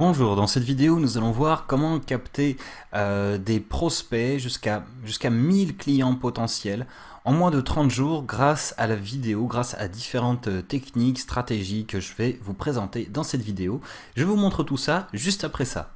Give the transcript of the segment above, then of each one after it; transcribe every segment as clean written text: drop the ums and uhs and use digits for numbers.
Bonjour, dans cette vidéo nous allons voir comment capter des prospects jusqu'à 1000 clients potentiels en moins de 30 jours grâce à la vidéo, grâce à différentes techniques, stratégies que je vais vous présenter dans cette vidéo. Je vous montre tout ça juste après ça.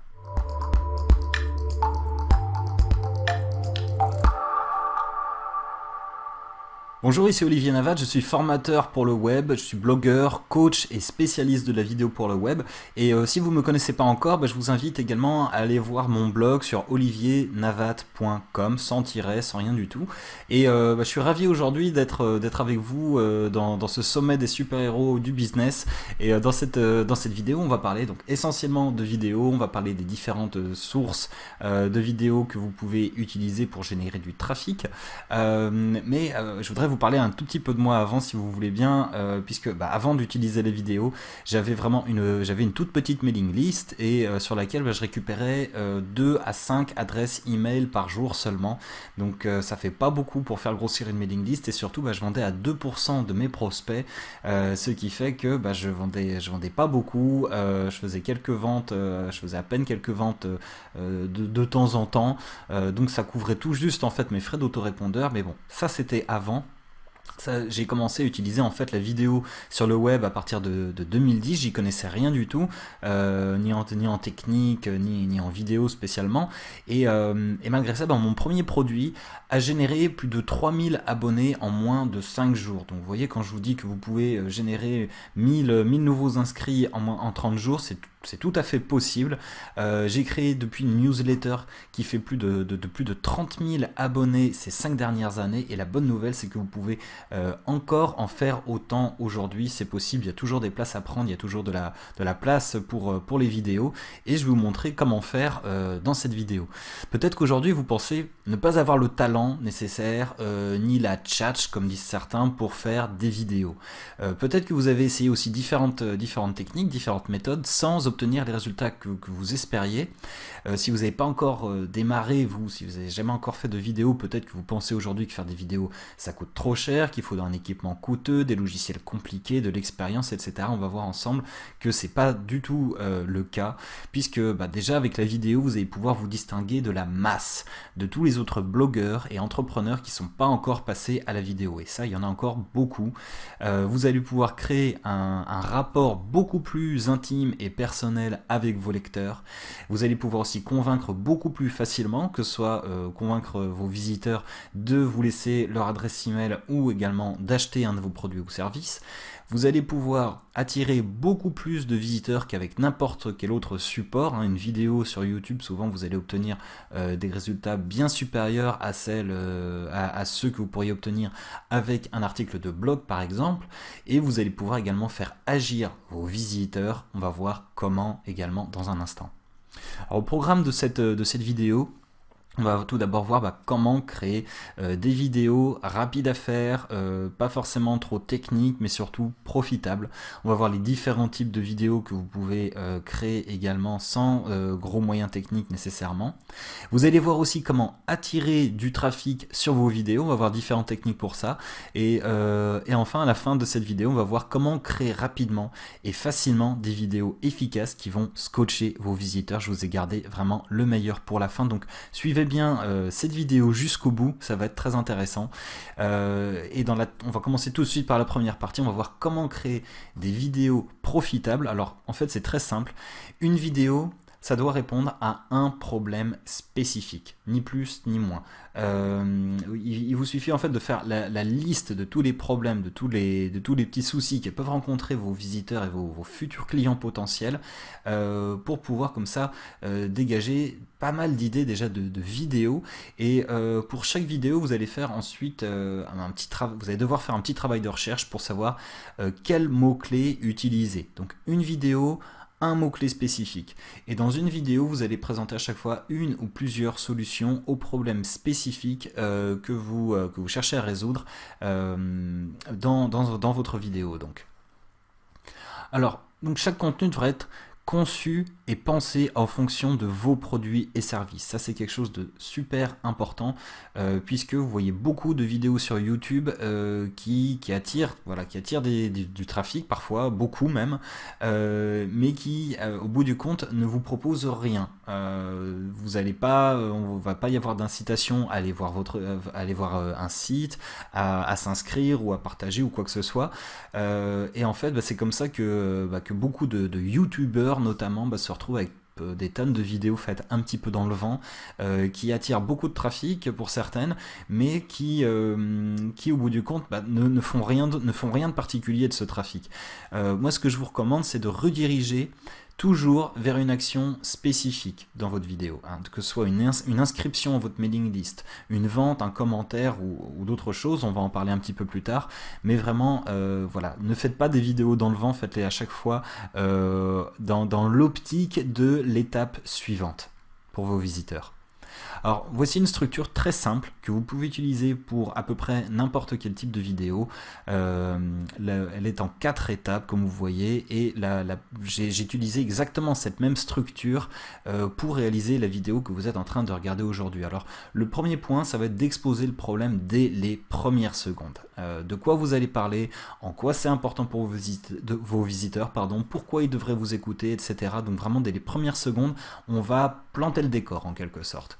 Bonjour, ici Olivier Navat, je suis formateur pour le web, je suis blogueur, coach et spécialiste de la vidéo pour le web. Et si vous ne me connaissez pas encore, je vous invite également à aller voir mon blog sur oliviernavat.com, sans tiret, sans rien du tout. Et je suis ravi aujourd'hui d'être avec vous dans ce sommet des super-héros du business. Et dans cette vidéo, on va parler donc essentiellement de vidéos, on va parler des différentes sources de vidéos que vous pouvez utiliser pour générer du trafic. Je voudrais vous parler un tout petit peu de moi avant, si vous voulez bien, puisque avant d'utiliser les vidéos, j'avais une toute petite mailing list et sur laquelle je récupérais 2 à 5 adresses email par jour seulement. Donc ça fait pas beaucoup pour faire grossir une mailing list et surtout je vendais à 2% de mes prospects, ce qui fait que je vendais pas beaucoup, je faisais quelques ventes, je faisais à peine quelques ventes de temps en temps, donc ça couvrait tout juste en fait mes frais d'autorépondeur, mais bon, ça c'était avant. J'ai commencé à utiliser en fait la vidéo sur le web à partir de 2010, j'y connaissais rien du tout, ni en technique, ni en vidéo spécialement, et malgré ça, mon premier produit a généré plus de 3000 abonnés en moins de 5 jours. Donc vous voyez, quand je vous dis que vous pouvez générer 1000 nouveaux inscrits en 30 jours, c'est tout à fait possible. J'ai créé depuis une newsletter qui fait plus de plus de 30 000 abonnés ces 5 dernières années, et la bonne nouvelle c'est que vous pouvez encore en faire autant aujourd'hui. C'est possible, il y a toujours des places à prendre, il y a toujours de la place pour les vidéos, et je vais vous montrer comment faire dans cette vidéo. Peut-être qu'aujourd'hui vous pensez ne pas avoir le talent nécessaire, ni la tchatch comme disent certains, pour faire des vidéos. Peut-être que vous avez essayé aussi différentes techniques, différentes méthodes sans obtenir les résultats que vous espériez. Si vous n'avez pas encore démarré, si vous n'avez jamais encore fait de vidéo, peut-être que vous pensez aujourd'hui que faire des vidéos ça coûte trop cher, qu'il faut un équipement coûteux, des logiciels compliqués, de l'expérience, etc. On va voir ensemble que c'est pas du tout le cas, puisque déjà avec la vidéo vous allez pouvoir vous distinguer de la masse, de tous les autres blogueurs et entrepreneurs qui sont pas encore passés à la vidéo, et ça il y en a encore beaucoup. Vous allez pouvoir créer un rapport beaucoup plus intime et personnel avec vos lecteurs. Vous allez pouvoir aussi convaincre beaucoup plus facilement, que ce soit convaincre vos visiteurs de vous laisser leur adresse email ou également d'acheter un de vos produits ou services. Vous allez pouvoir attirer beaucoup plus de visiteurs qu'avec n'importe quel autre support. Une vidéo sur YouTube, souvent vous allez obtenir des résultats bien supérieurs à ceux que vous pourriez obtenir avec un article de blog par exemple. Et vous allez pouvoir également faire agir vos visiteurs. On va voir comment également dans un instant. Alors, au programme de cette vidéo, on va tout d'abord voir comment créer des vidéos rapides à faire, pas forcément trop techniques, mais surtout profitables. On va voir les différents types de vidéos que vous pouvez créer également sans gros moyens techniques nécessairement. Vous allez voir aussi comment attirer du trafic sur vos vidéos. On va voir différentes techniques pour ça. Et enfin, à la fin de cette vidéo, on va voir comment créer rapidement et facilement des vidéos efficaces qui vont scotcher vos visiteurs. Je vous ai gardé vraiment le meilleur pour la fin, donc suivez bien cette vidéo jusqu'au bout, ça va être très intéressant. On va commencer tout de suite par la première partie. On va voir comment créer des vidéos profitables. Alors en fait c'est très simple. Une vidéo, ça doit répondre à un problème spécifique, ni plus ni moins. Il vous suffit en fait de faire la liste de tous les problèmes, de tous les petits soucis que peuvent rencontrer vos visiteurs et vos futurs clients potentiels, pour pouvoir comme ça dégager pas mal d'idées déjà de vidéos. Et pour chaque vidéo, vous allez faire ensuite vous allez devoir faire un petit travail de recherche pour savoir quels mots-clés utiliser. Donc une vidéo, un mot-clé spécifique. Et dans une vidéo, vous allez présenter à chaque fois une ou plusieurs solutions aux problèmes spécifiques que vous cherchez à résoudre dans votre vidéo. Donc chaque contenu devrait être conçu et pensé en fonction de vos produits et services. Ça, c'est quelque chose de super important puisque vous voyez beaucoup de vidéos sur YouTube qui attirent, voilà, qui attirent du trafic, parfois beaucoup même, mais qui, au bout du compte, ne vous proposent rien. Vous allez pas, on va pas y avoir d'incitation à aller voir un site, à s'inscrire ou à partager ou quoi que ce soit. Et en fait, bah, c'est comme ça que beaucoup de YouTubeurs notamment se retrouvent avec des tonnes de vidéos faites un petit peu dans le vent, qui attirent beaucoup de trafic pour certaines, mais qui au bout du compte ne font rien de particulier de ce trafic. Moi, ce que je vous recommande, c'est de rediriger toujours vers une action spécifique dans votre vidéo, hein, que ce soit une inscription à votre mailing list, une vente, un commentaire ou d'autres choses, on va en parler un petit peu plus tard, mais vraiment, voilà, ne faites pas des vidéos dans le vent, faites-les à chaque fois dans l'optique de l'étape suivante pour vos visiteurs. Alors voici une structure très simple que vous pouvez utiliser pour à peu près n'importe quel type de vidéo. Elle est en 4 étapes comme vous voyez et j'ai utilisé exactement cette même structure pour réaliser la vidéo que vous êtes en train de regarder aujourd'hui. Alors le premier point, ça va être d'exposer le problème dès les premières secondes. De quoi vous allez parler, en quoi c'est important pour vos visiteurs, pourquoi ils devraient vous écouter, etc. Donc vraiment dès les premières secondes, on va planter le décor en quelque sorte.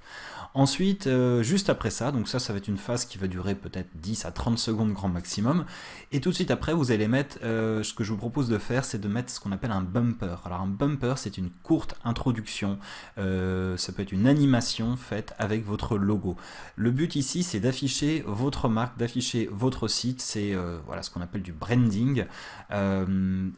Ensuite, juste après ça, donc ça va être une phase qui va durer peut-être 10 à 30 secondes grand maximum. Et tout de suite après, vous allez mettre, ce que je vous propose de faire, c'est de mettre ce qu'on appelle un bumper. Alors un bumper, c'est une courte introduction. Ça peut être une animation faite avec votre logo. Le but ici, c'est d'afficher votre marque, d'afficher votre site. C'est voilà, ce qu'on appelle du branding.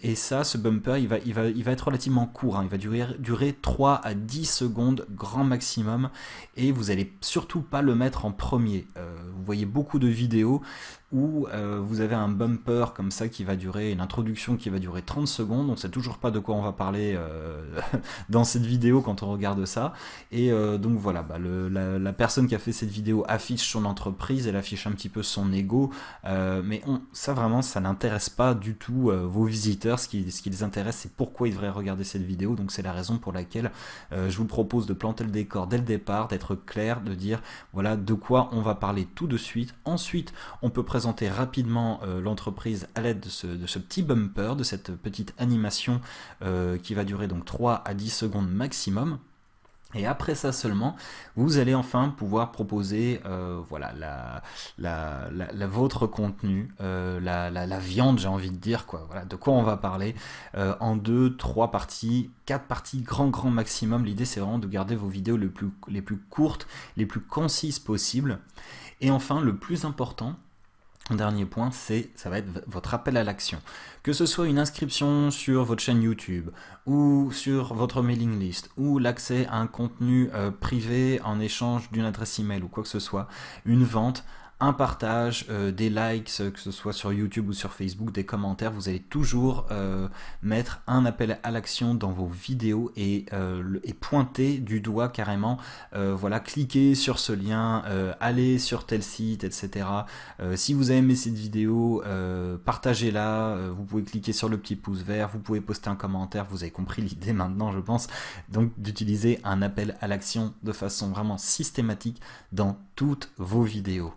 Et ça, ce bumper, il va être relativement court, hein. Il va durer 3 à 10 secondes grand maximum. Et vous n'allez surtout pas le mettre en premier. Vous voyez beaucoup de vidéos où vous avez un bumper comme ça qui va durer, une introduction qui va durer 30 secondes, on ne sait toujours pas de quoi on va parler dans cette vidéo quand on regarde ça, et donc voilà, la personne qui a fait cette vidéo affiche son entreprise, elle affiche un petit peu son ego, mais ça vraiment, ça n'intéresse pas du tout vos visiteurs. Ce qui les intéresse, c'est pourquoi ils devraient regarder cette vidéo, donc c'est la raison pour laquelle je vous propose de planter le décor dès le départ, d'être clair, de dire voilà de quoi on va parler tout de suite. Ensuite, on peut présenter rapidement l'entreprise à l'aide de ce petit bumper, de cette petite animation qui va durer donc 3 à 10 secondes maximum. Et après ça seulement, vous allez enfin pouvoir proposer voilà, votre contenu, la viande, j'ai envie de dire, quoi. Voilà, de quoi on va parler en 2, 3 parties, 4 parties, grand maximum. L'idée, c'est vraiment de garder vos vidéos les plus courtes, les plus concises possibles. Et enfin, le plus important, dernier point, ça va être votre appel à l'action. Que ce soit une inscription sur votre chaîne YouTube ou sur votre mailing list ou l'accès à un contenu privé en échange d'une adresse email ou quoi que ce soit, une vente, un partage, des likes, que ce soit sur YouTube ou sur Facebook, des commentaires, vous allez toujours mettre un appel à l'action dans vos vidéos et pointer du doigt carrément, voilà, cliquez sur ce lien, allez sur tel site, etc. Si vous avez aimé cette vidéo, partagez-la, vous pouvez cliquer sur le petit pouce vert, vous pouvez poster un commentaire, vous avez compris l'idée maintenant je pense, donc d'utiliser un appel à l'action de façon vraiment systématique dans toutes vos vidéos.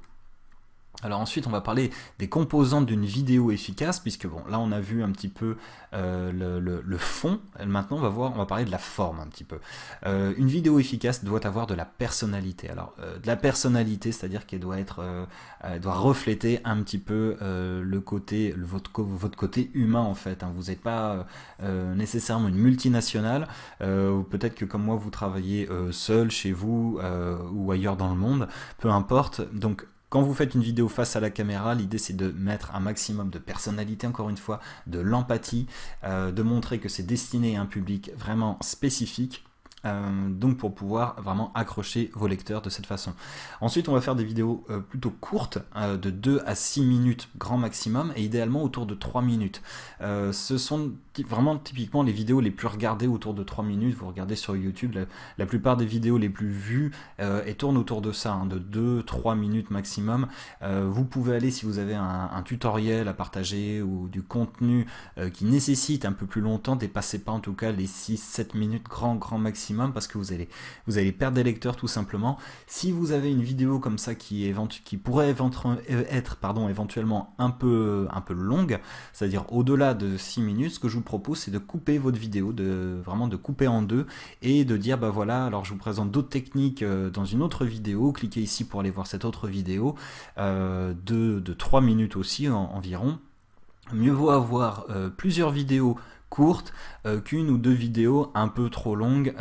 Alors ensuite on va parler des composantes d'une vidéo efficace, puisque bon là on a vu un petit peu le fond, maintenant on va parler de la forme un petit peu. Une vidéo efficace doit avoir de la personnalité. Alors de la personnalité, c'est-à-dire qu'elle doit elle doit refléter un petit peu votre côté humain en fait, hein. Vous n'êtes pas nécessairement une multinationale, ou peut-être que comme moi vous travaillez seul chez vous ou ailleurs dans le monde, peu importe. Donc quand vous faites une vidéo face à la caméra, l'idée c'est de mettre un maximum de personnalité, encore une fois, de l'empathie, de montrer que c'est destiné à un public vraiment spécifique. Donc pour pouvoir vraiment accrocher vos lecteurs de cette façon. Ensuite on va faire des vidéos plutôt courtes, de 2 à 6 minutes grand maximum, et idéalement autour de 3 minutes. Ce sont vraiment typiquement les vidéos les plus regardées autour de 3 minutes. Vous regardez sur YouTube, la plupart des vidéos les plus vues elles tournent autour de ça, hein, de 2-3 minutes maximum. Vous pouvez aller, si vous avez un tutoriel à partager ou du contenu qui nécessite un peu plus longtemps, dépassez pas en tout cas les 6-7 minutes grand maximum, parce que vous allez perdre des lecteurs tout simplement. Si vous avez une vidéo comme ça qui pourrait être éventuellement un peu longue, c'est-à-dire au-delà de 6 minutes, ce que je vous propose c'est de couper votre vidéo, vraiment de couper en deux et de dire bah voilà, alors je vous présente d'autres techniques dans une autre vidéo, cliquez ici pour aller voir cette autre vidéo de 3 minutes aussi environ. Mieux vaut avoir plusieurs vidéos courtes qu'une ou deux vidéos un peu trop longues,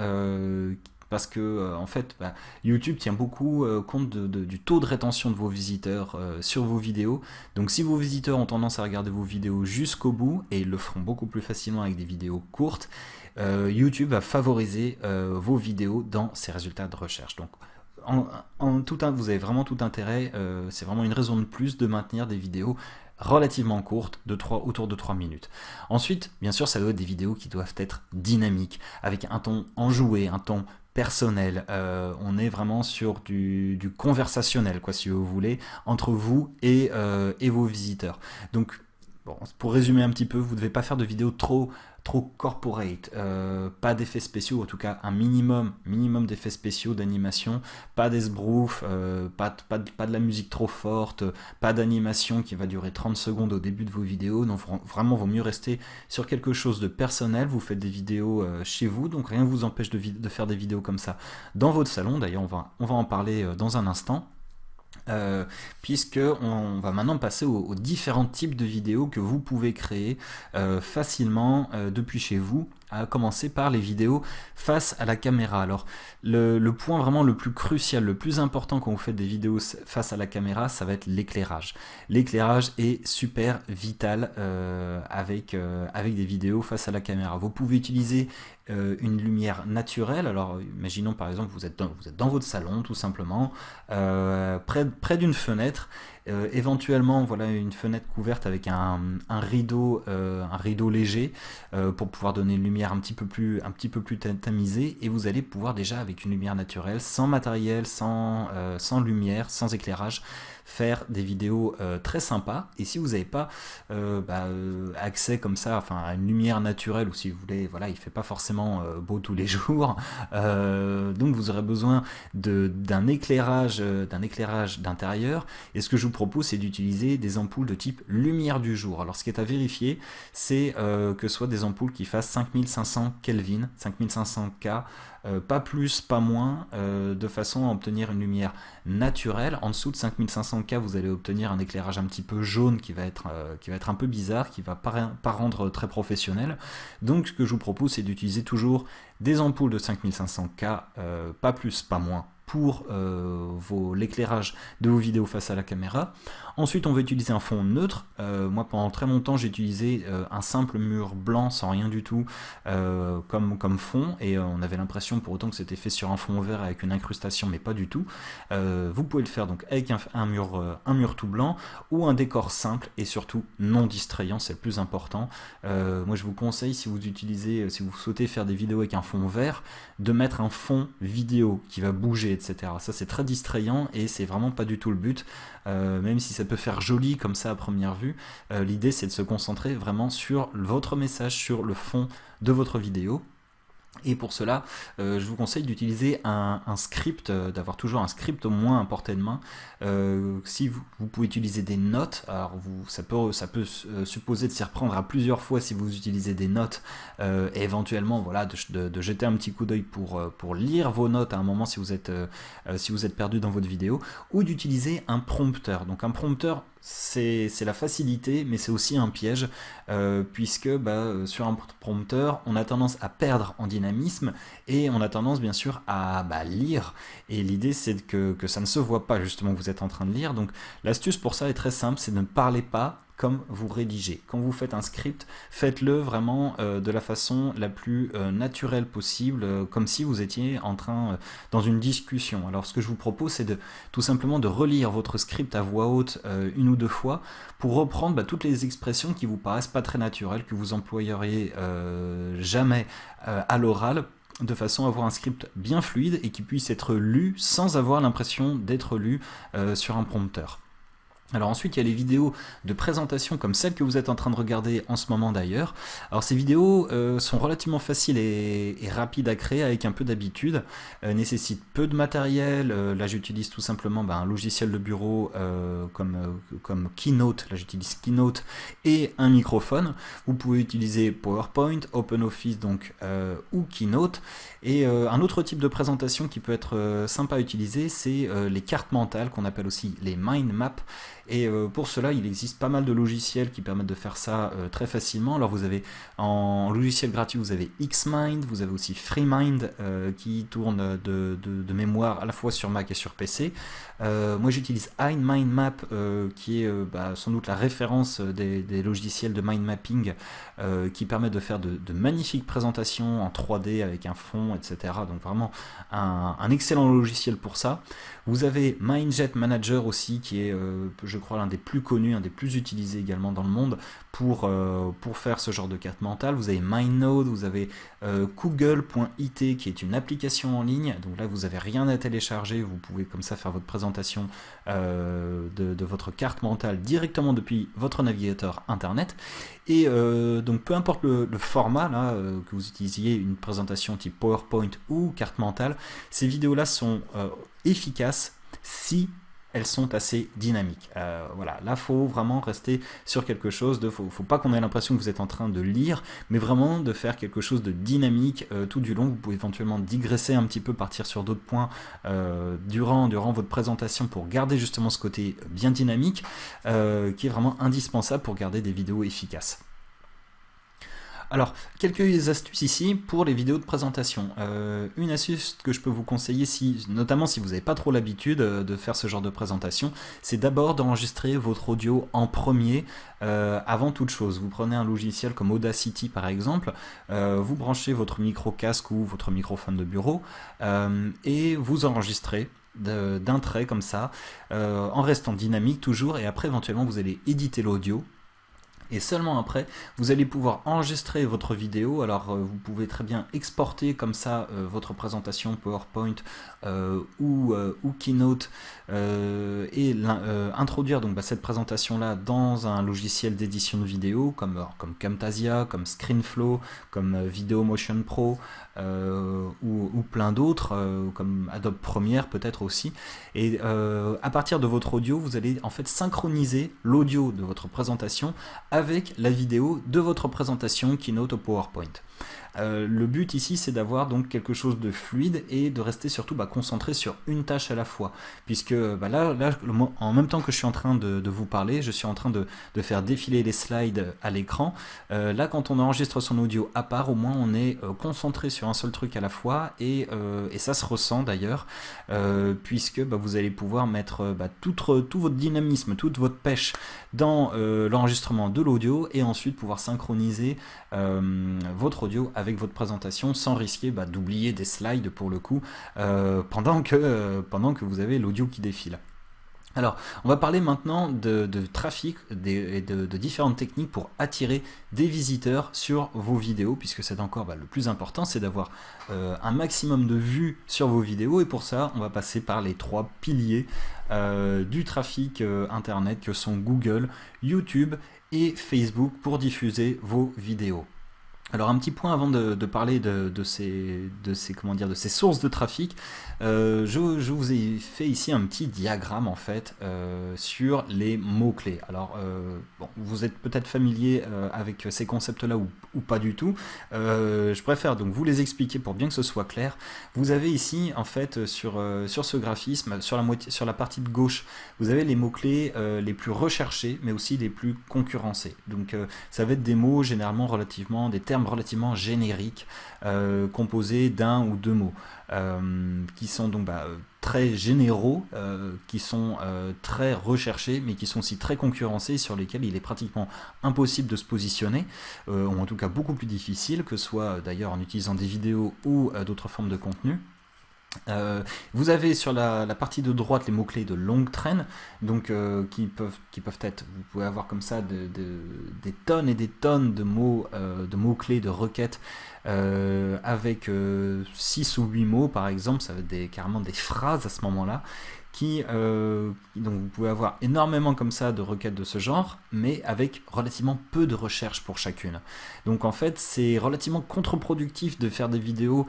parce que en fait YouTube tient beaucoup compte du taux de rétention de vos visiteurs sur vos vidéos. Donc si vos visiteurs ont tendance à regarder vos vidéos jusqu'au bout, et ils le feront beaucoup plus facilement avec des vidéos courtes, YouTube va favoriser vos vidéos dans ses résultats de recherche. Donc vous avez vraiment tout intérêt, c'est vraiment une raison de plus de maintenir des vidéos relativement courtes, autour de 3 minutes. Ensuite, bien sûr, ça doit être des vidéos qui doivent être dynamiques, avec un ton enjoué, un ton personnel. On est vraiment sur du conversationnel, quoi, si vous voulez, entre vous et vos visiteurs. Donc, bon, pour résumer un petit peu, vous ne devez pas faire de vidéos trop corporate, pas d'effets spéciaux, en tout cas un minimum d'effets spéciaux, d'animation, pas d'esbrouf, pas de la musique trop forte, pas d'animation qui va durer 30 secondes au début de vos vidéos. Donc vraiment vaut mieux rester sur quelque chose de personnel. Vous faites des vidéos chez vous, donc rien ne vous empêche de faire des vidéos comme ça dans votre salon. D'ailleurs on va en parler dans un instant. Puisque on va maintenant passer aux différents types de vidéos que vous pouvez créer facilement depuis chez vous, à commencer par les vidéos face à la caméra. Alors le point vraiment le plus crucial, le plus important quand vous faites des vidéos face à la caméra, ça va être l'éclairage. L'éclairage est super vital avec des vidéos face à la caméra. Vous pouvez utiliser une lumière naturelle. Alors imaginons par exemple vous êtes dans votre salon tout simplement, près d'une fenêtre, éventuellement voilà une fenêtre couverte avec un rideau léger pour pouvoir donner une lumière un petit peu plus tamisée, et vous allez pouvoir déjà avec une lumière naturelle, sans matériel, sans lumière, sans éclairage, faire des vidéos très sympas. Et si vous n'avez pas accès comme ça, enfin à une lumière naturelle, ou si vous voulez, voilà, il fait pas forcément beau tous les jours, donc vous aurez besoin d'un éclairage d'intérieur. Et ce que je vous propose, c'est d'utiliser des ampoules de type lumière du jour. Alors ce qui est à vérifier, c'est que ce soit des ampoules qui fassent 5500 Kelvin, 5500 K, pas plus, pas moins, de façon à obtenir une lumière naturelle. En dessous de 5500 K, vous allez obtenir un éclairage un petit peu jaune qui va être un peu bizarre, qui va pas rendre très professionnel. Donc ce que je vous propose, c'est d'utiliser toujours des ampoules de 5500 K, pas plus, pas moins, pour l'éclairage de vos vidéos face à la caméra. Ensuite, on va utiliser un fond neutre. Moi, pendant très longtemps, j'ai utilisé un simple mur blanc sans rien du tout comme fond, et on avait l'impression pour autant que c'était fait sur un fond vert avec une incrustation, mais pas du tout. Vous pouvez le faire donc avec un mur tout blanc, ou un décor simple et surtout non distrayant, c'est le plus important. Moi, je vous conseille, si vous souhaitez faire des vidéos avec un fond vert, de mettre un fond vidéo qui va bouger, etc. Ça, c'est très distrayant et c'est vraiment pas du tout le but. Même si ça peut faire joli comme ça à première vue, l'idée c'est de se concentrer vraiment sur votre message, sur le fond de votre vidéo. Et pour cela, je vous conseille d'utiliser un script, d'avoir toujours un script au moins à portée de main. Si vous pouvez utiliser des notes, alors ça peut supposer de s'y reprendre à plusieurs fois si vous utilisez des notes, et éventuellement voilà, de jeter un petit coup d'œil pour lire vos notes à un moment si vous êtes perdu dans votre vidéo, ou d'utiliser un prompteur. Donc un prompteur, c'est la facilité, mais c'est aussi un piège, puisque sur un prompteur, on a tendance à perdre en dynamisme, et on a tendance bien sûr à lire, et l'idée c'est que ça ne se voit pas justement que vous êtes en train de lire. Donc l'astuce pour ça est très simple, c'est de ne parler pas comme vous rédigez. Quand vous faites un script, faites-le vraiment de la façon la plus naturelle possible, comme si vous étiez en train dans une discussion. Alors ce que je vous propose, c'est tout simplement de relire votre script à voix haute une ou deux fois pour reprendre toutes les expressions qui vous paraissent pas très naturelles, que vous employeriez jamais à l'oral, de façon à avoir un script bien fluide et qui puisse être lu sans avoir l'impression d'être lu sur un prompteur. Alors ensuite, il y a les vidéos de présentation comme celle que vous êtes en train de regarder en ce moment d'ailleurs. Alors ces vidéos sont relativement faciles et rapides à créer avec un peu d'habitude, nécessitent peu de matériel. Là j'utilise tout simplement un logiciel de bureau comme Keynote, là j'utilise Keynote et un microphone. Vous pouvez utiliser PowerPoint, OpenOffice donc, ou Keynote. Et un autre type de présentation qui peut être sympa à utiliser, c'est les cartes mentales qu'on appelle aussi les mind maps. Et pour cela, il existe pas mal de logiciels qui permettent de faire ça très facilement. Alors vous avez en logiciel gratuit, vous avez Xmind, vous avez aussi FreeMind qui tourne de mémoire à la fois sur Mac et sur PC. Moi j'utilise iMindMap qui est sans doute la référence des logiciels de mind mapping qui permet de faire de magnifiques présentations en 3D avec un fond, etc. Donc vraiment un excellent logiciel pour ça. Vous avez MindJet Manager aussi qui est je crois l'un des plus connus, un des plus utilisés également dans le monde pour faire ce genre de carte mentale. Vous avez MindNode, vous avez Google.it qui est une application en ligne, donc là vous n'avez rien à télécharger, vous pouvez comme ça faire votre présentation de votre carte mentale directement depuis votre navigateur internet. Et donc peu importe le format là, que vous utilisiez, une présentation type PowerPoint ou carte mentale, ces vidéos là sont efficaces si elles sont assez dynamiques. Voilà, là faut vraiment rester sur quelque chose de, faut pas qu'on ait l'impression que vous êtes en train de lire, mais vraiment de faire quelque chose de dynamique tout du long. Vous pouvez éventuellement digresser un petit peu, partir sur d'autres points durant votre présentation pour garder justement ce côté bien dynamique qui est vraiment indispensable pour garder des vidéos efficaces. Alors, quelques astuces ici pour les vidéos de présentation. Une astuce que je peux vous conseiller, notamment si vous n'avez pas trop l'habitude de faire ce genre de présentation, c'est d'abord d'enregistrer votre audio en premier avant toute chose. Vous prenez un logiciel comme Audacity par exemple, vous branchez votre micro-casque ou votre microphone de bureau et vous enregistrez d'un trait comme ça, en restant dynamique toujours, et après éventuellement vous allez éditer l'audio. Et seulement après, vous allez pouvoir enregistrer votre vidéo. Alors vous pouvez très bien exporter comme ça votre présentation PowerPoint ou Keynote et introduire donc cette présentation là dans un logiciel d'édition de vidéo comme Camtasia, comme ScreenFlow, comme Video Motion Pro ou plein d'autres comme Adobe Premiere peut-être aussi. Et à partir de votre audio, vous allez en fait synchroniser l'audio de votre présentation avec la vidéo de votre présentation Keynote au PowerPoint. Le but ici, c'est d'avoir donc quelque chose de fluide et de rester surtout concentré sur une tâche à la fois, puisque là, en même temps que je suis en train de vous parler, je suis en train de faire défiler les slides à l'écran. Là, quand on enregistre son audio à part, au moins on est concentré sur un seul truc à la fois, et ça se ressent d'ailleurs, puisque vous allez pouvoir mettre tout votre dynamisme, toute votre pêche dans l'enregistrement de l'audio, et ensuite pouvoir synchroniser votre audio avec votre présentation sans risquer d'oublier des slides pour le coup pendant que vous avez l'audio qui défile. Alors, on va parler maintenant de trafic et de différentes techniques pour attirer des visiteurs sur vos vidéos, puisque c'est encore le plus important, c'est d'avoir un maximum de vues sur vos vidéos, et pour ça, on va passer par les 3 piliers du trafic internet que sont Google, YouTube et Facebook pour diffuser vos vidéos. Alors un petit point avant de parler de ces sources de trafic, je vous ai fait ici un petit diagramme en fait sur les mots-clés. Alors vous êtes peut-être familier avec ces concepts-là ou pas du tout. Je préfère donc vous les expliquer pour bien que ce soit clair. Vous avez ici en fait sur ce graphisme, sur la partie de gauche, vous avez les mots-clés les plus recherchés mais aussi les plus concurrencés. Donc ça va être des mots généralement des termes relativement génériques composés d'un ou deux mots qui sont donc très généraux, qui sont très recherchés, mais qui sont aussi très concurrencés, sur lesquels il est pratiquement impossible de se positionner, ou en tout cas beaucoup plus difficile, que ce soit d'ailleurs en utilisant des vidéos ou d'autres formes de contenu. Vous avez sur la partie de droite les mots-clés de longue traîne, donc qui peuvent être, vous pouvez avoir comme ça des tonnes et des tonnes de mots-clés, de requêtes, avec 6 ou 8 mots par exemple, ça va être carrément des phrases à ce moment-là, donc vous pouvez avoir énormément comme ça de requêtes de ce genre, mais avec relativement peu de recherche pour chacune. Donc en fait, c'est relativement contre-productif de faire des vidéos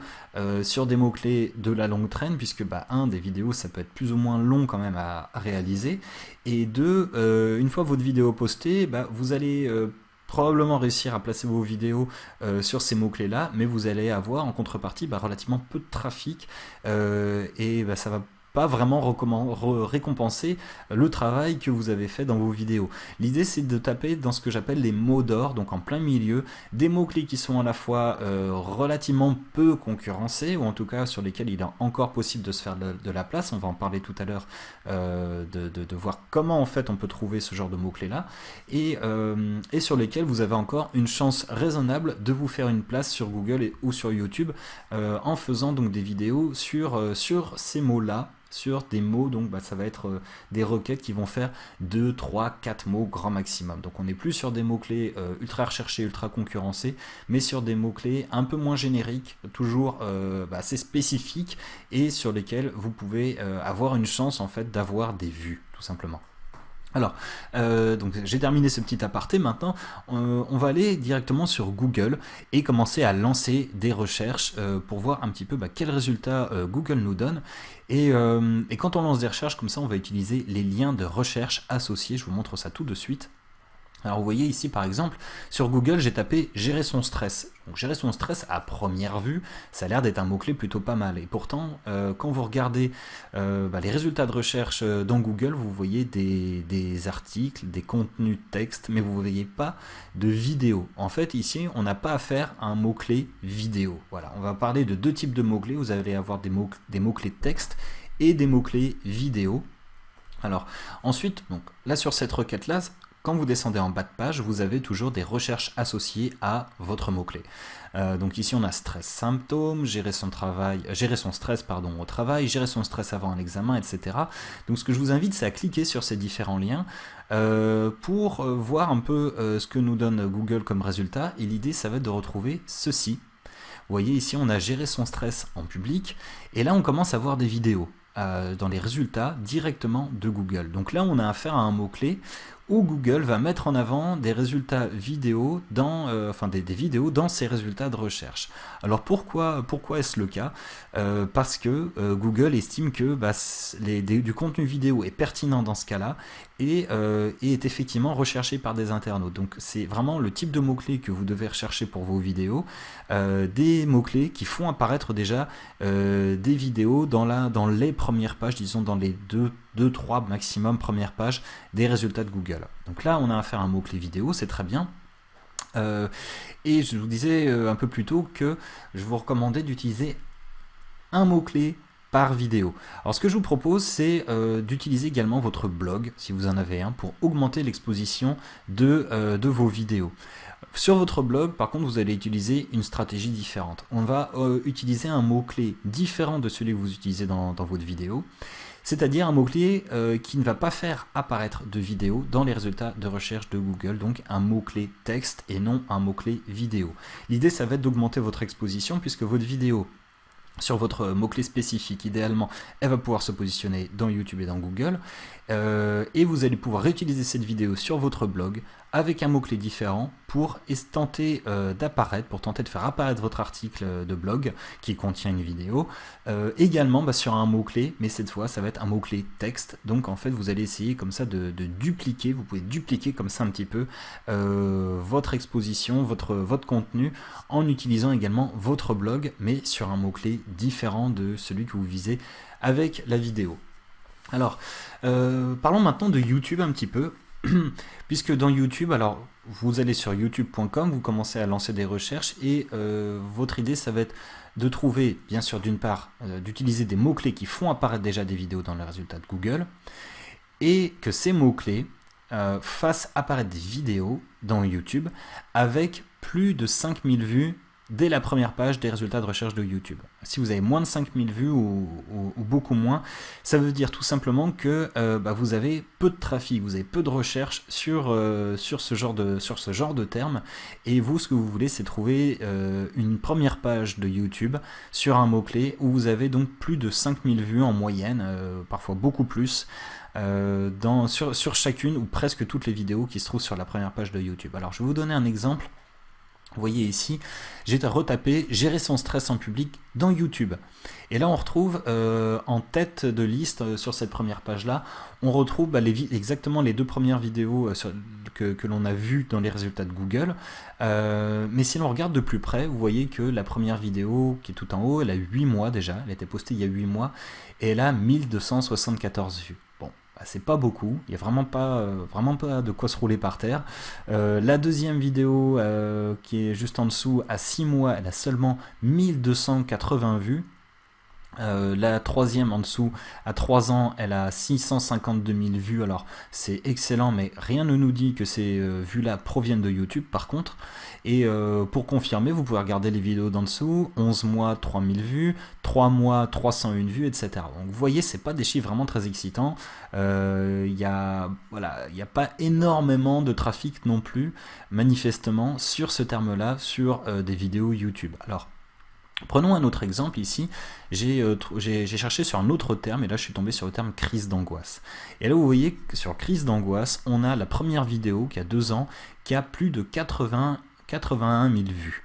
sur des mots-clés de la longue traîne, puisque des vidéos, ça peut être plus ou moins long quand même à réaliser, et deux, une fois votre vidéo postée, vous allez probablement réussir à placer vos vidéos sur ces mots-clés là, mais vous allez avoir en contrepartie relativement peu de trafic, et ça va pas vraiment récompenser le travail que vous avez fait dans vos vidéos. L'idée, c'est de taper dans ce que j'appelle les mots d'or, donc en plein milieu, des mots-clés qui sont à la fois relativement peu concurrencés, ou en tout cas sur lesquels il est encore possible de se faire de la place. On va en parler tout à l'heure, de voir comment en fait on peut trouver ce genre de mots-clés là, et sur lesquels vous avez encore une chance raisonnable de vous faire une place sur Google ou sur YouTube, en faisant donc des vidéos sur ces mots-là, sur des mots, donc ça va être des requêtes qui vont faire 2, 3, 4 mots grand maximum. Donc on n'est plus sur des mots-clés ultra recherchés, ultra concurrencés, mais sur des mots-clés un peu moins génériques, toujours assez spécifiques, et sur lesquels vous pouvez avoir une chance en fait d'avoir des vues, tout simplement. Alors, donc j'ai terminé ce petit aparté. Maintenant on va aller directement sur Google et commencer à lancer des recherches pour voir un petit peu quels résultats Google nous donne, et quand on lance des recherches comme ça, on va utiliser les liens de recherche associés. Je vous montre ça tout de suite. Alors vous voyez ici par exemple, sur Google j'ai tapé gérer son stress. Donc gérer son stress, à première vue, ça a l'air d'être un mot-clé plutôt pas mal. Et pourtant, quand vous regardez les résultats de recherche dans Google, vous voyez des articles, des contenus texte, mais vous ne voyez pas de vidéo. En fait ici, on n'a pas affaire à un mot-clé vidéo. Voilà, on va parler de deux types de mots-clés. Vous allez avoir des mots-clés texte et des mots-clés vidéo. Alors ensuite, donc là sur cette requête-là, quand vous descendez en bas de page, vous avez toujours des recherches associées à votre mot-clé. Donc ici on a stress symptômes, gérer son stress au travail, gérer son stress avant un examen, etc. Donc ce que je vous invite, c'est à cliquer sur ces différents liens pour voir un peu ce que nous donne Google comme résultat. Et l'idée, ça va être de retrouver ceci. Vous voyez ici, on a géré son stress en public, et là on commence à voir des vidéos dans les résultats directement de Google. Donc là on a affaire à un mot-clé où Google va mettre en avant des résultats vidéo des vidéos dans ses résultats de recherche. Alors pourquoi est-ce le cas? Parce que Google estime que du contenu vidéo est pertinent dans ce cas-là, et est effectivement recherché par des internautes. Donc c'est vraiment le type de mots-clés que vous devez rechercher pour vos vidéos, des mots-clés qui font apparaître déjà des vidéos dans les premières pages, disons dans les 2-3 maximum premières pages des résultats de Google. Donc là on a affaire à un mot-clé vidéo, c'est très bien. Et je vous disais un peu plus tôt que je vous recommandais d'utiliser un mot-clé par vidéo. Alors ce que je vous propose, c'est d'utiliser également votre blog, si vous en avez un, pour augmenter l'exposition de vos vidéos. Sur votre blog, par contre, vous allez utiliser une stratégie différente. On va utiliser un mot-clé différent de celui que vous utilisez dans votre vidéo, c'est-à-dire un mot-clé qui ne va pas faire apparaître de vidéo dans les résultats de recherche de Google, donc un mot-clé texte et non un mot-clé vidéo. L'idée, ça va être d'augmenter votre exposition, puisque votre vidéo, sur votre mot-clé spécifique, idéalement, elle va pouvoir se positionner dans YouTube et dans Google, et vous allez pouvoir réutiliser cette vidéo sur votre blog avec un mot-clé différent pour tenter de faire apparaître votre article de blog qui contient une vidéo, également sur un mot-clé, mais cette fois ça va être un mot-clé texte. Donc en fait vous allez essayer comme ça de dupliquer, vous pouvez dupliquer comme ça un petit peu votre exposition, votre contenu, en utilisant également votre blog, mais sur un mot-clé différent de celui que vous visez avec la vidéo. Alors, parlons maintenant de YouTube un petit peu, puisque dans YouTube, alors vous allez sur youtube.com, vous commencez à lancer des recherches, et votre idée, ça va être de trouver, bien sûr, d'une part, d'utiliser des mots-clés qui font apparaître déjà des vidéos dans les résultats de Google, et que ces mots-clés fassent apparaître des vidéos dans YouTube avec plus de 5000 vues dès la première page des résultats de recherche de YouTube. Si vous avez moins de 5000 vues ou beaucoup moins, ça veut dire tout simplement que vous avez peu de trafic, vous avez peu de recherche sur ce genre de termes, et vous, ce que vous voulez, c'est trouver une première page de YouTube sur un mot-clé où vous avez donc plus de 5000 vues en moyenne, parfois beaucoup plus, sur chacune ou presque toutes les vidéos qui se trouvent sur la première page de YouTube. Alors je vais vous donner un exemple. Vous voyez ici, j'ai retapé gérer son stress en public dans YouTube. Et là on retrouve en tête de liste sur cette première page là, on retrouve exactement les deux premières vidéos que l'on a vues dans les résultats de Google. Mais si l'on regarde de plus près, vous voyez que la première vidéo qui est tout en haut, elle a 8 mois déjà, elle a été postée il y a 8 mois, et elle a 1274 vues. Bon, c'est pas beaucoup, il n'y a vraiment pas de quoi se rouler par terre. La deuxième vidéo qui est juste en dessous, à 6 mois, elle a seulement 1280 vues. La troisième en dessous, à 3 ans, elle a 652 000 vues. Alors c'est excellent, mais rien ne nous dit que ces vues-là proviennent de YouTube par contre. Et pour confirmer, vous pouvez regarder les vidéos d'en dessous. 11 mois, 3000 vues, 3 mois, 301 vues, etc. Donc vous voyez, c'est pas des chiffres vraiment très excitants. Il y a pas énormément de trafic non plus, manifestement, sur ce terme-là, sur des vidéos YouTube. Alors, prenons un autre exemple ici, j'ai cherché sur un autre terme et là je suis tombé sur le terme crise d'angoisse. Et là vous voyez que sur crise d'angoisse, on a la première vidéo qui a 2 ans qui a plus de 81 000 vues.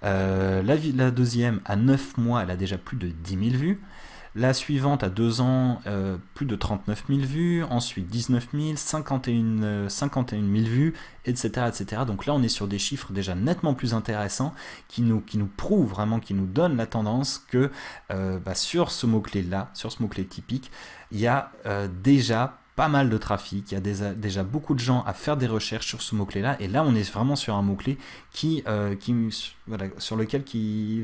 La deuxième à 9 mois, elle a déjà plus de 10 000 vues. La suivante à 2 ans, plus de 39 000 vues, ensuite 19 000, 51 000 vues, etc., etc. Donc là, on est sur des chiffres déjà nettement plus intéressants qui nous prouvent vraiment, qui nous donnent la tendance que sur ce mot-clé-là, sur ce mot-clé typique, il y a déjà pas mal de trafic, il y a déjà beaucoup de gens à faire des recherches sur ce mot-clé-là, et là on est vraiment sur un mot-clé sur lequel qui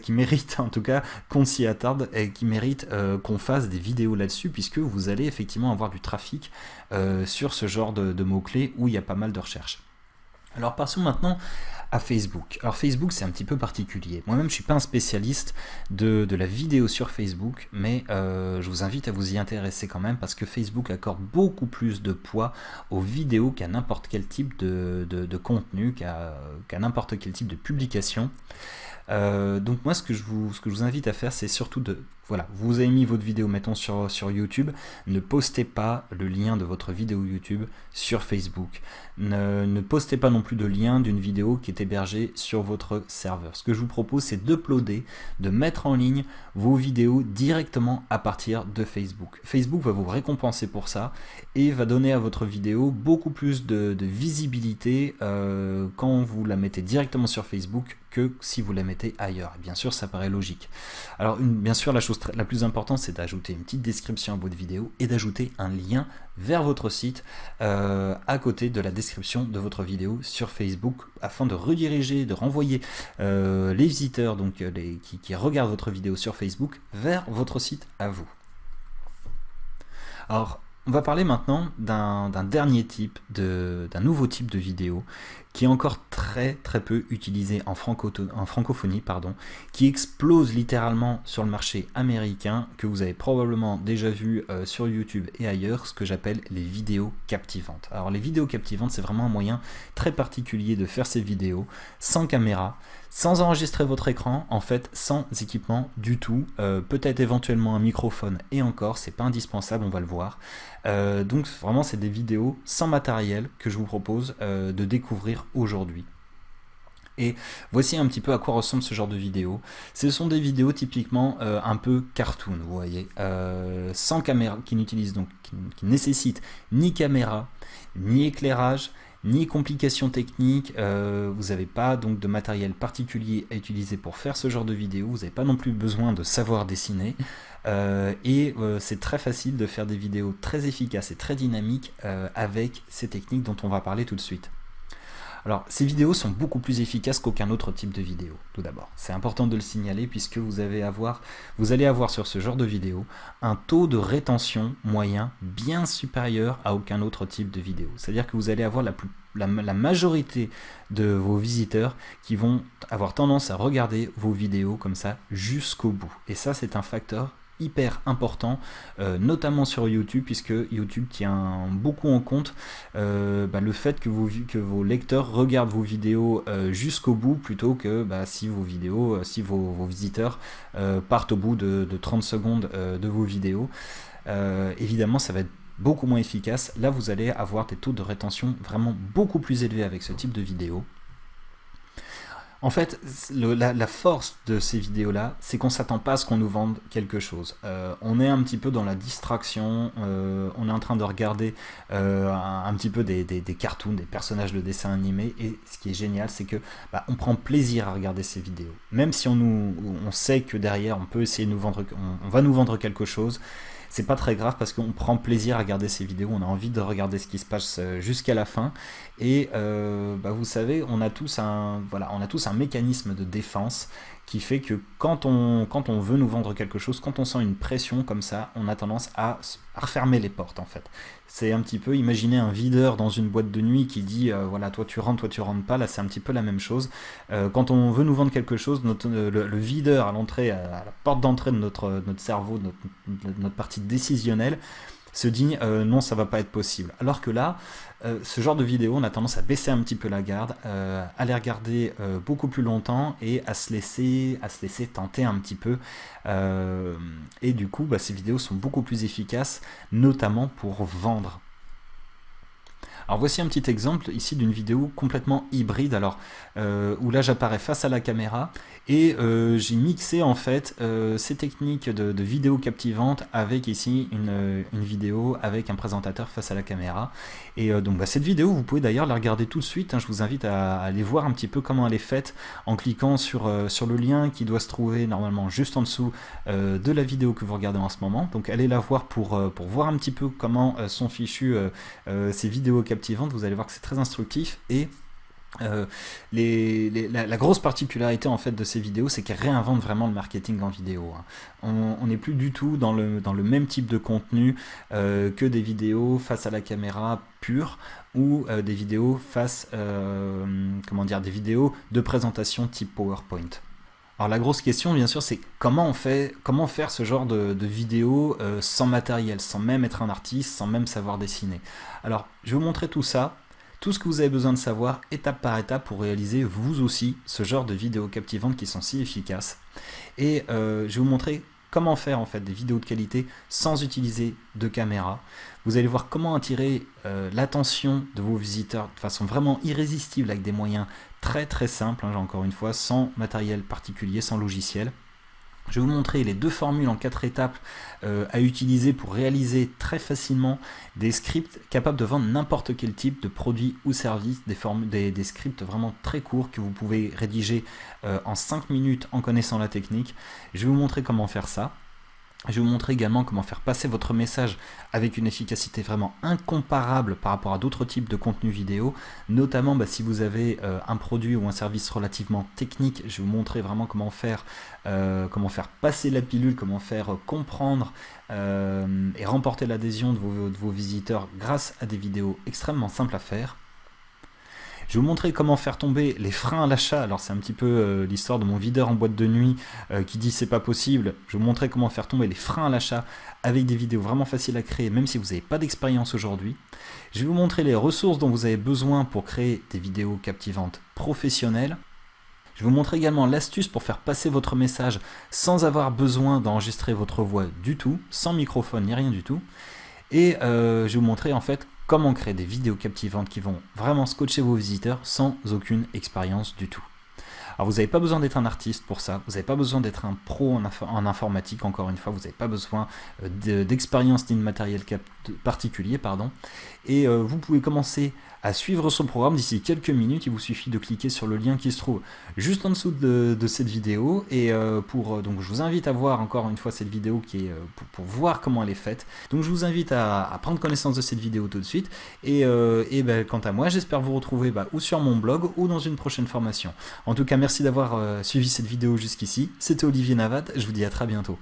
mérite en tout cas qu'on s'y attarde et qui mérite qu'on fasse des vidéos là-dessus, puisque vous allez effectivement avoir du trafic sur ce genre de mots-clés où il y a pas mal de recherches. Alors passons maintenant à Facebook. Alors Facebook, c'est un petit peu particulier. Moi-même, je suis pas un spécialiste de la vidéo sur Facebook, mais je vous invite à vous y intéresser quand même, parce que Facebook accorde beaucoup plus de poids aux vidéos qu'à n'importe quel type de contenu, qu'à n'importe quel type de publication. Donc moi, ce que je vous invite à faire, c'est surtout vous avez mis votre vidéo, mettons sur YouTube, ne postez pas le lien de votre vidéo YouTube sur Facebook. Ne postez pas non plus de lien d'une vidéo qui est hébergée sur votre serveur. Ce que je vous propose, c'est d'uploader, de mettre en ligne vos vidéos directement à partir de Facebook. Facebook va vous récompenser pour ça et va donner à votre vidéo beaucoup plus de visibilité quand vous la mettez directement sur Facebook que si vous la mettez ailleurs. Et bien sûr, ça paraît logique. Alors, bien sûr, la chose la plus importante, c'est d'ajouter une petite description à votre vidéo et d'ajouter un lien vers votre site à côté de la description de votre vidéo sur Facebook, afin de rediriger, de renvoyer les visiteurs donc qui regardent votre vidéo sur Facebook vers votre site à vous. Alors, on va parler maintenant d'un nouveau type de vidéo qui est encore très peu utilisé en francophonie, qui explose littéralement sur le marché américain, que vous avez probablement déjà vu sur YouTube et ailleurs, ce que j'appelle les vidéos captivantes. Alors les vidéos captivantes, c'est vraiment un moyen très particulier de faire ces vidéos sans caméra, sans enregistrer votre écran, en fait sans équipement du tout, peut-être éventuellement un microphone, et encore, c'est pas indispensable, on va le voir. Donc vraiment, c'est des vidéos sans matériel que je vous propose de découvrir aujourd'hui. Et voici un petit peu à quoi ressemble ce genre de vidéo. Ce sont des vidéos typiquement un peu cartoon, vous voyez, sans caméra, qui nécessitent ni caméra, ni éclairage, ni complications techniques. Vous n'avez pas donc de matériel particulier à utiliser pour faire ce genre de vidéo. Vous n'avez pas non plus besoin de savoir dessiner. C'est très facile de faire des vidéos très efficaces et très dynamiques avec ces techniques dont on va parler tout de suite. Alors, ces vidéos sont beaucoup plus efficaces qu'aucun autre type de vidéo, tout d'abord. C'est important de le signaler puisque vous allez avoir sur ce genre de vidéo un taux de rétention moyen bien supérieur à aucun autre type de vidéo. C'est-à-dire que vous allez avoir la majorité de vos visiteurs qui vont avoir tendance à regarder vos vidéos comme ça jusqu'au bout. Et ça, c'est un facteur hyper important, notamment sur YouTube, puisque YouTube tient beaucoup en compte le fait que vos lecteurs regardent vos vidéos jusqu'au bout, plutôt que si vos visiteurs partent au bout de 30 secondes de vos vidéos. Évidemment, ça va être beaucoup moins efficace. Là, vous allez avoir des taux de rétention vraiment beaucoup plus élevés avec ce type de vidéo. En fait, la force de ces vidéos-là, c'est qu'on ne s'attend pas à ce qu'on nous vende quelque chose. On est un petit peu dans la distraction, on est en train de regarder un petit peu des cartoons, des personnages de dessins animés, et ce qui est génial, c'est que on prend plaisir à regarder ces vidéos. Même si on sait que derrière, on peut essayer de nous vendre, on va nous vendre quelque chose, c'est pas très grave parce qu'on prend plaisir à regarder ces vidéos, on a envie de regarder ce qui se passe jusqu'à la fin. Et vous savez, on a tous un mécanisme de défense qui fait que quand on veut nous vendre quelque chose, quand on sent une pression comme ça, on a tendance à refermer les portes en fait. C'est un petit peu, imaginez un videur dans une boîte de nuit qui dit voilà, toi tu rentres pas, là c'est un petit peu la même chose. Quand on veut nous vendre quelque chose, le videur à l'entrée, à la porte d'entrée de notre cerveau, notre partie décisionnelle, se dit non, ça va pas être possible. Alors que là, ce genre de vidéo, on a tendance à baisser un petit peu la garde, à les regarder beaucoup plus longtemps et à se laisser tenter un petit peu. Et du coup, ces vidéos sont beaucoup plus efficaces, notamment pour vendre. Alors voici un petit exemple ici d'une vidéo complètement hybride, alors où là j'apparais face à la caméra et j'ai mixé en fait ces techniques de vidéo captivante avec ici une vidéo avec un présentateur face à la caméra. Et donc cette vidéo, vous pouvez d'ailleurs la regarder tout de suite, hein. Je vous invite à aller voir un petit peu comment elle est faite en cliquant sur le lien qui doit se trouver normalement juste en dessous de la vidéo que vous regardez en ce moment. Donc allez la voir pour voir un petit peu comment sont fichues ces vidéos captivantes. Vous allez voir que c'est très instructif. Et la grosse particularité en fait de ces vidéos, c'est qu'elles réinventent vraiment le marketing en vidéo, hein. On n'est plus du tout dans le même type de contenu que des vidéos face à la caméra pure ou des vidéos des vidéos de présentation type PowerPoint. Alors la grosse question bien sûr, c'est comment faire ce genre de vidéo sans matériel, sans même être un artiste, sans même savoir dessiner. Alors je vais vous montrer tout ça. Tout ce que vous avez besoin de savoir étape par étape pour réaliser vous aussi ce genre de vidéos captivantes qui sont si efficaces. Et je vais vous montrer comment faire en fait des vidéos de qualité sans utiliser de caméra. Vous allez voir comment attirer l'attention de vos visiteurs de façon vraiment irrésistible avec des moyens très très simples, hein, encore une fois, sans matériel particulier, sans logiciel. Je vais vous montrer les deux formules en 4 étapes à utiliser pour réaliser très facilement des scripts capables de vendre n'importe quel type de produit ou service, des scripts vraiment très courts que vous pouvez rédiger en 5 minutes en connaissant la technique. Je vais vous montrer comment faire ça. Je vais vous montrer également comment faire passer votre message avec une efficacité vraiment incomparable par rapport à d'autres types de contenus vidéo, notamment si vous avez un produit ou un service relativement technique. Je vais vous montrer vraiment comment faire passer la pilule, comment faire comprendre et remporter l'adhésion de vos visiteurs grâce à des vidéos extrêmement simples à faire. Je vais vous montrer comment faire tomber les freins à l'achat. Alors c'est un petit peu l'histoire de mon videur en boîte de nuit qui dit c'est pas possible. Je vais vous montrer comment faire tomber les freins à l'achat avec des vidéos vraiment faciles à créer, même si vous n'avez pas d'expérience aujourd'hui. Je vais vous montrer les ressources dont vous avez besoin pour créer des vidéos captivantes professionnelles. Je vais vous montrer également l'astuce pour faire passer votre message sans avoir besoin d'enregistrer votre voix du tout, sans microphone ni rien du tout. Et je vais vous montrer en fait comment créer des vidéos captivantes qui vont vraiment scotcher vos visiteurs sans aucune expérience du tout. Alors vous n'avez pas besoin d'être un artiste pour ça, vous n'avez pas besoin d'être un pro en informatique, encore une fois, vous n'avez pas besoin d'expérience ni de matériel particulier, pardon. Et vous pouvez commencer à suivre ce programme d'ici quelques minutes. Il vous suffit de cliquer sur le lien qui se trouve juste en dessous de cette vidéo. Et donc je vous invite à voir encore une fois cette vidéo qui est pour voir comment elle est faite. Donc je vous invite à prendre connaissance de cette vidéo tout de suite. Et quant à moi, j'espère vous retrouver ou sur mon blog ou dans une prochaine formation. En tout cas, merci d'avoir suivi cette vidéo jusqu'ici. C'était Olivier Navate, je vous dis à très bientôt.